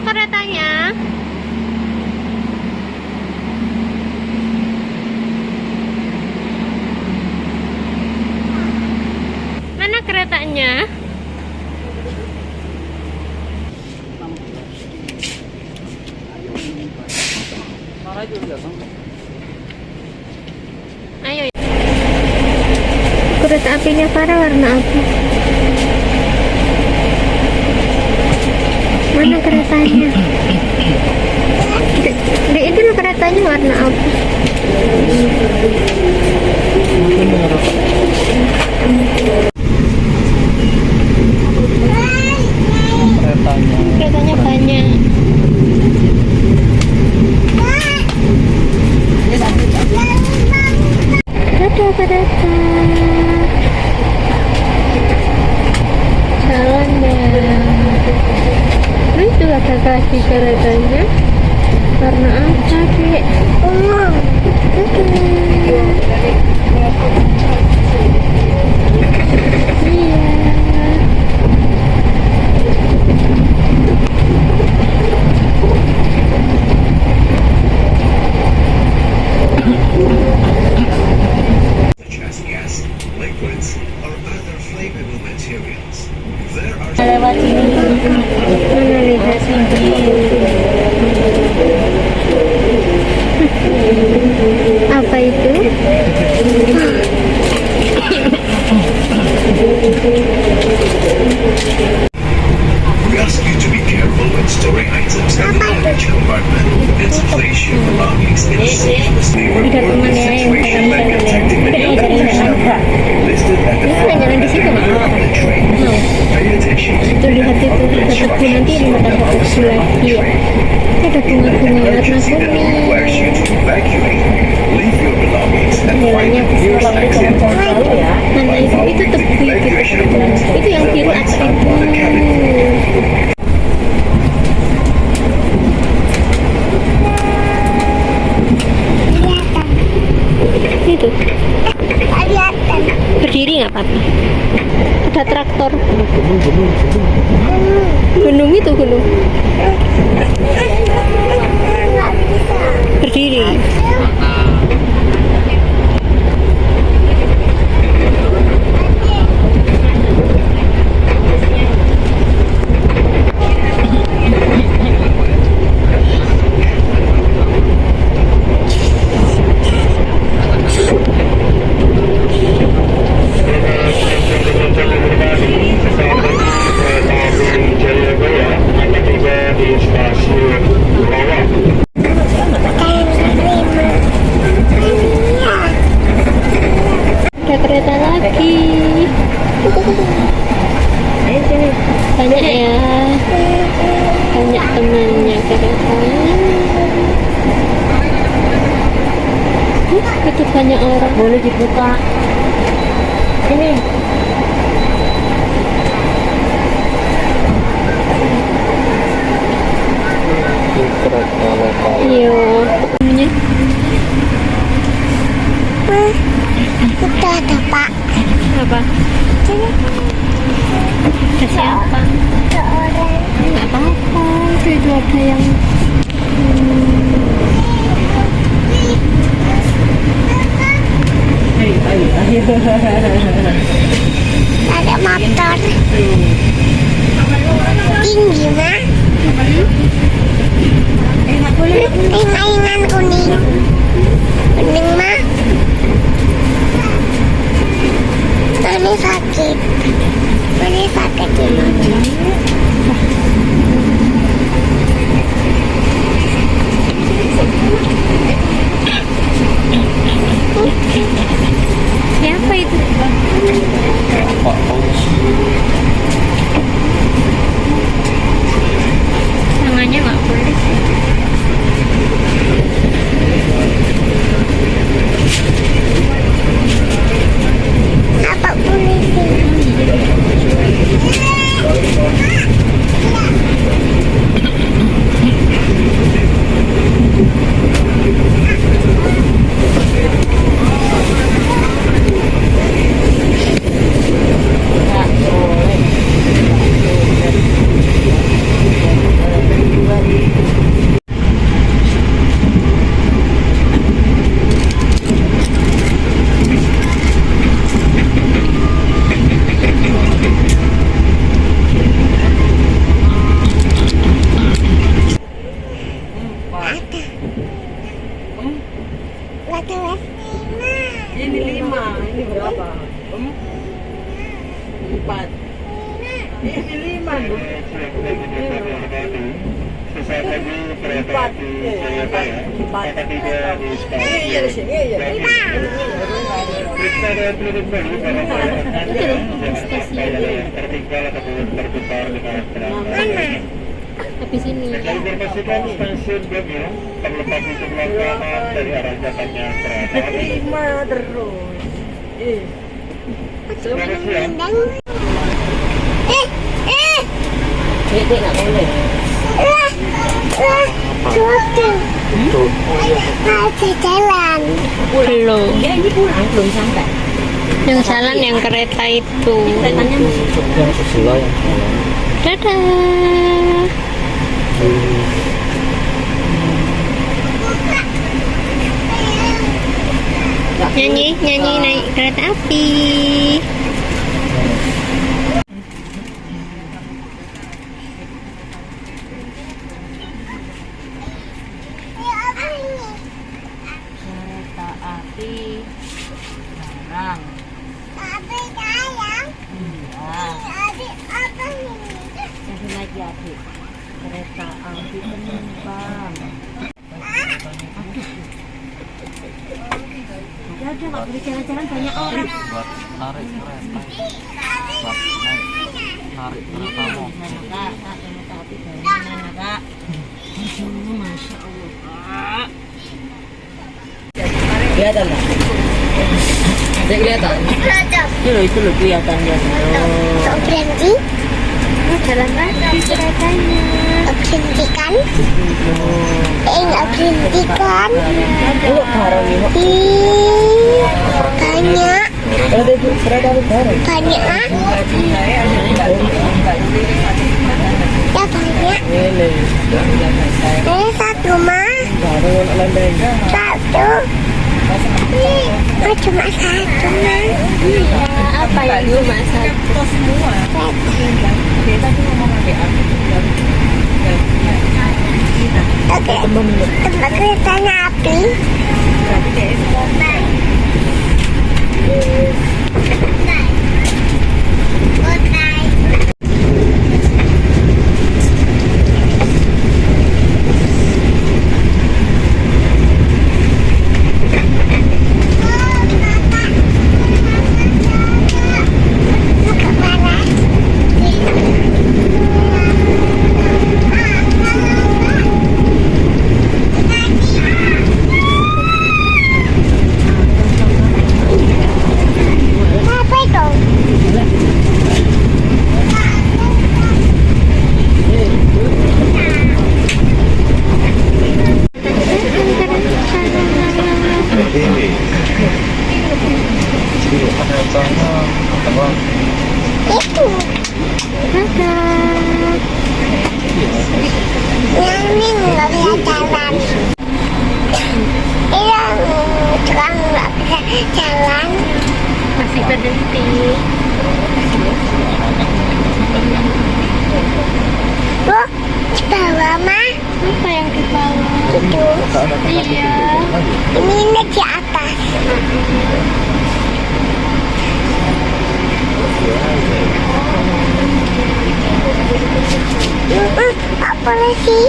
keretanya? Mana keretanya? Ayo. Kereta apinya Farah warna apa? Mana keretanya? Itu loh keretanya warna apa? Keretanya banyak. Ada kereta. Jalan ya. Itu ada kaki keretanya. Warna apa, Dek? Lewat ini mana lihat Apa itu? We ask you to be careful when storing items in the luggage compartment and to place your belongings in a safe place. We report this situation by contacting the conductor's number listed at the front of the train. Pay attention to Itu lihat itu kataku nanti di mata kataku lagi ya. Ada bunga-bunga warna emergency that kuning. requires you to evacuate. Leave your belongings and find Jalannya the nearest exit or door mana by itu following the tepi evacuation gitu. route Itu yang that biru lights apa up on the cabin door. itu? Berdiri nggak apa-apa. Ada traktor. Gunung itu gunung. Berdiri. Ada kereta lagi. Banyak ya. Banyak temannya keretanya. Itu banyak orang. boleh dibuka ini. Iya. Namanya? Udah ada Pak. Apa? Ada siapa? Ada orang. Nggak apa-apa. Itu ada yang Ada motor. Tinggi mah. Ini mainan kuning. Kuning mah. Mami sakit. Mami sakit ini. siapa itu? Tangannya nggak boleh. Apa polisi? berapa? 4. Ini 5 Bu. 4. Iya di sini ya. Tapi sini. Informasikan stasiun Gambir terletak di sebelah kanan dari arah Jakarta kereta api. 5 terus. Selamat siang. Dek nggak boleh. Ada jalan. Belum. Ya ini pulang belum sampai. Yang jalan yang kereta itu. Keretanya masih Dadah. Nyanyi naik kereta api. kereta api barang. Yang lagi adik. Kereta api penumpang. Ya udah nggak boleh jalan-jalan banyak orang. Buat narik kereta, buat narik kereta mau. Kak, kereta api dari mana kak? Aduh, masya Allah kak. Kelihatan nggak? Ada kelihatan? Itu loh kelihatan ya. Tak berhenti. Jalan lagi keretanya. Berhentikan. Nggak berhentikan. Ini barang ini. Banyak. Ada itu kereta api barang. Banyak ah. Ya banyak. Ini Satu mah. barang landainya. Satu. Oh, cuma satu mah. Apa yang cuma satu? Oke. Tempat keretanya api. Apa itu? Itu. Yang ini nggak bisa jalan. Yang tukang nggak bisa jalan. Masih berhenti. Oh, di bawah mah. Apa yang di bawah? Itu. Iya. Ini di atas. Apa lagi?